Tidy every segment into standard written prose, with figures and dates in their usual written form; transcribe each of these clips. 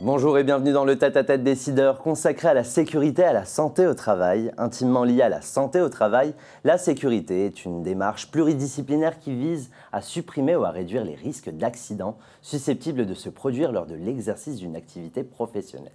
Bonjour et bienvenue dans le tête-à-tête décideur consacré à la sécurité et à la santé au travail. Intimement liée à la santé au travail, la sécurité est une démarche pluridisciplinaire qui vise à supprimer ou à réduire les risques d'accidents susceptibles de se produire lors de l'exercice d'une activité professionnelle.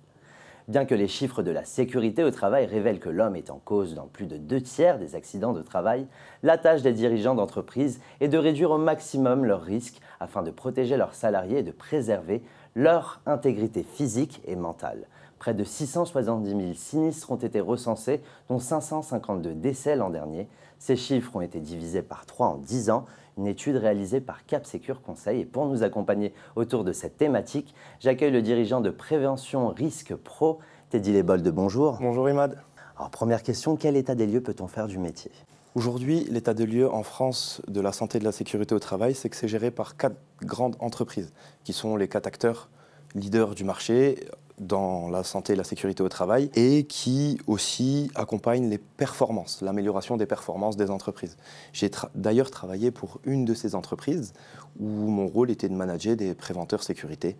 Bien que les chiffres de la sécurité au travail révèlent que l'homme est en cause dans plus de 2/3 des accidents de travail, la tâche des dirigeants d'entreprise est de réduire au maximum leurs risques afin de protéger leurs salariés et de préserver leur intégrité physique et mentale. Près de 670 000 sinistres ont été recensés, dont 552 décès l'an dernier. Ces chiffres ont été divisés par 3 en 10 ans, une étude réalisée par Capsecure Conseil. Et pour nous accompagner autour de cette thématique, j'accueille le dirigeant de Prévention Risque Pro, Teddy Lebolde. Bonjour. Bonjour Imad. Alors première question, quel état des lieux peut-on faire du métier ? Aujourd'hui, l'état des lieux en France de la santé et de la sécurité au travail, c'est que c'est géré par 4 grandes entreprises, qui sont les 4 acteurs leaders du marché dans la santé et la sécurité au travail, et qui aussi accompagnent les performances, l'amélioration des performances des entreprises. J'ai d'ailleurs travaillé pour une de ces entreprises, où mon rôle était de manager des préventeurs sécurité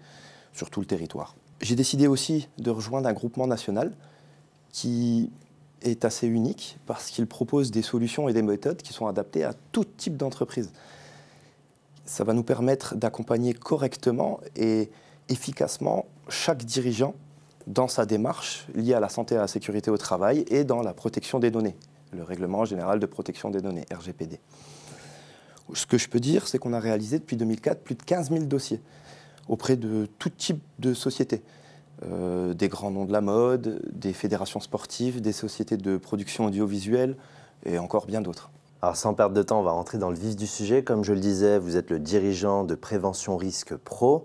sur tout le territoire. J'ai décidé aussi de rejoindre un groupement national qui est assez unique parce qu'il propose des solutions et des méthodes qui sont adaptées à tout type d'entreprise. Ça va nous permettre d'accompagner correctement et efficacement chaque dirigeant dans sa démarche liée à la santé et à la sécurité au travail et dans la protection des données, le règlement général de protection des données, RGPD. Ce que je peux dire, c'est qu'on a réalisé depuis 2004 plus de 15 000 dossiers auprès de tout type de sociétés. Des grands noms de la mode, des fédérations sportives, des sociétés de production audiovisuelle et encore bien d'autres. Alors sans perdre de temps, on va rentrer dans le vif du sujet. Comme je le disais, vous êtes le dirigeant de Prévention Risque Pro.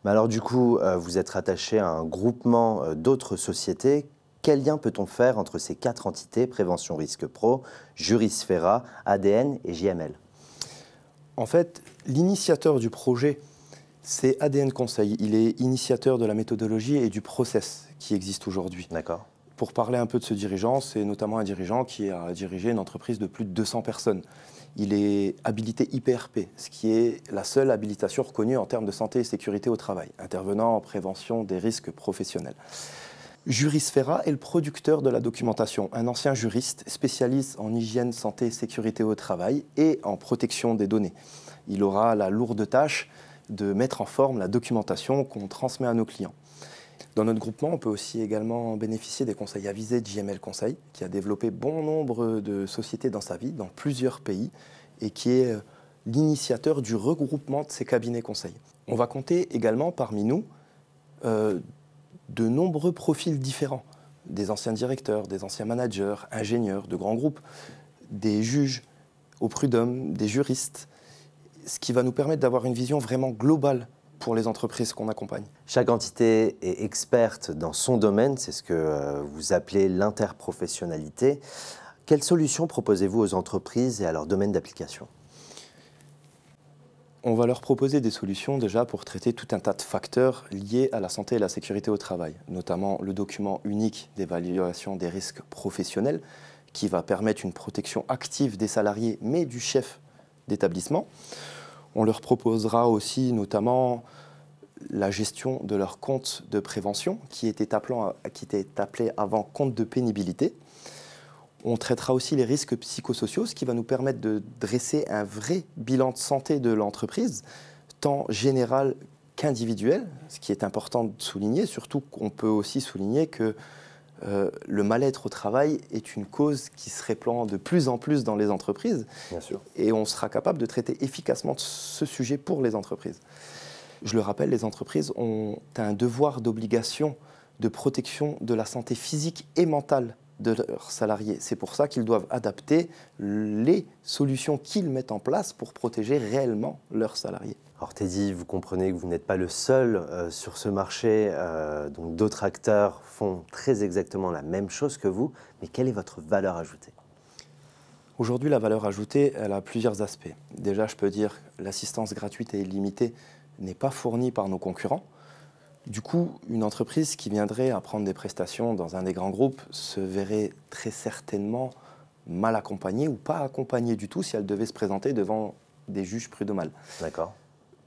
Mais alors du coup, vous êtes rattaché à un groupement d'autres sociétés. Quel lien peut-on faire entre ces 4 entités, Prévention Risque Pro, Jurisphera, ADN et JML ? En fait, l'initiateur du projet, c'est ADN Conseil. Il est initiateur de la méthodologie et du process qui existe aujourd'hui. D'accord. Pour parler un peu de ce dirigeant, c'est notamment un dirigeant qui a dirigé une entreprise de plus de 200 personnes. Il est habilité IPRP, ce qui est la seule habilitation reconnue en termes de santé et sécurité au travail, intervenant en prévention des risques professionnels. Jurisphera est le producteur de la documentation, un ancien juriste spécialiste en hygiène, santé et sécurité au travail et en protection des données. Il aura la lourde tâche de mettre en forme la documentation qu'on transmet à nos clients. Dans notre groupement, on peut aussi également bénéficier des conseils avisés de JML Conseil, qui a développé bon nombre de sociétés dans sa vie, dans plusieurs pays, et qui est l'initiateur du regroupement de ces cabinets conseils. On va compter également parmi nous de nombreux profils différents, des anciens directeurs, des anciens managers, ingénieurs de grands groupes, des juges au prud'homme, des juristes, ce qui va nous permettre d'avoir une vision vraiment globale pour les entreprises qu'on accompagne. Chaque entité est experte dans son domaine, c'est ce que vous appelez l'interprofessionnalité. Quelles solutions proposez-vous aux entreprises et à leur domaine d'application ? On va leur proposer des solutions déjà pour traiter tout un tas de facteurs liés à la santé et la sécurité au travail, notamment le document unique d'évaluation des risques professionnels qui va permettre une protection active des salariés mais du chef d'établissement. On leur proposera aussi notamment la gestion de leur compte de prévention qui était appelé avant compte de pénibilité. On traitera aussi les risques psychosociaux, ce qui va nous permettre de dresser un vrai bilan de santé de l'entreprise, tant général qu'individuel, ce qui est important de souligner, surtout qu'on peut aussi souligner que le mal-être au travail est une cause qui se répand de plus en plus dans les entreprises. Bien sûr. Et on sera capable de traiter efficacement ce sujet pour les entreprises. Je le rappelle, les entreprises ont un devoir d'obligation de protection de la santé physique et mentale de leurs salariés. C'est pour ça qu'ils doivent adapter les solutions qu'ils mettent en place pour protéger réellement leurs salariés. Alors Teddy, vous comprenez que vous n'êtes pas le seul sur ce marché, donc d'autres acteurs font très exactement la même chose que vous, mais quelle est votre valeur ajoutée ? Aujourd'hui, la valeur ajoutée, elle a plusieurs aspects. Déjà, je peux dire que l'assistance gratuite et illimitée n'est pas fournie par nos concurrents. Du coup, une entreprise qui viendrait à prendre des prestations dans un des grands groupes se verrait très certainement mal accompagnée ou pas accompagnée du tout si elle devait se présenter devant des juges prud'homales. D'accord.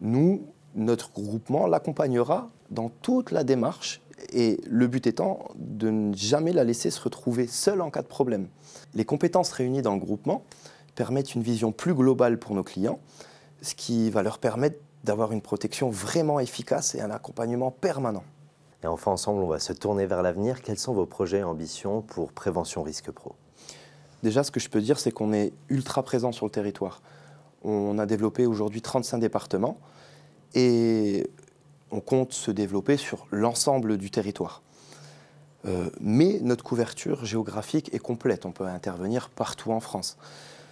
Nous, notre groupement l'accompagnera dans toute la démarche et le but étant de ne jamais la laisser se retrouver seule en cas de problème. Les compétences réunies dans le groupement permettent une vision plus globale pour nos clients, ce qui va leur permettre d'avoir une protection vraiment efficace et un accompagnement permanent. Et enfin, ensemble, on va se tourner vers l'avenir. Quels sont vos projets et ambitions pour Prévention Risque Pro? Déjà, ce que je peux dire, c'est qu'on est ultra présent sur le territoire. On a développé aujourd'hui 35 départements et on compte se développer sur l'ensemble du territoire. Mais notre couverture géographique est complète, on peut intervenir partout en France.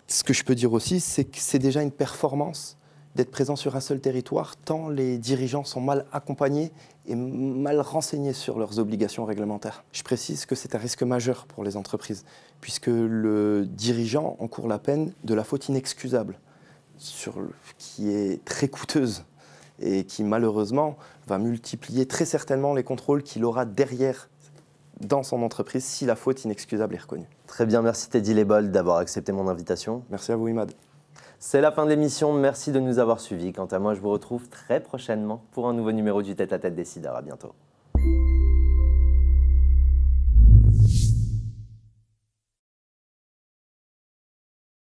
Ce que je peux dire aussi, c'est que c'est déjà une performance d'être présent sur un seul territoire, tant les dirigeants sont mal accompagnés et mal renseignés sur leurs obligations réglementaires. Je précise que c'est un risque majeur pour les entreprises, puisque le dirigeant encourt la peine de la faute inexcusable, qui est très coûteuse et qui malheureusement va multiplier très certainement les contrôles qu'il aura derrière dans son entreprise si la faute inexcusable est reconnue. Très bien, merci Teddy Lebold d'avoir accepté mon invitation. Merci à vous Imad. C'est la fin de l'émission, merci de nous avoir suivis. Quant à moi, je vous retrouve très prochainement pour un nouveau numéro du Tête-à-Tête Décideur. À bientôt.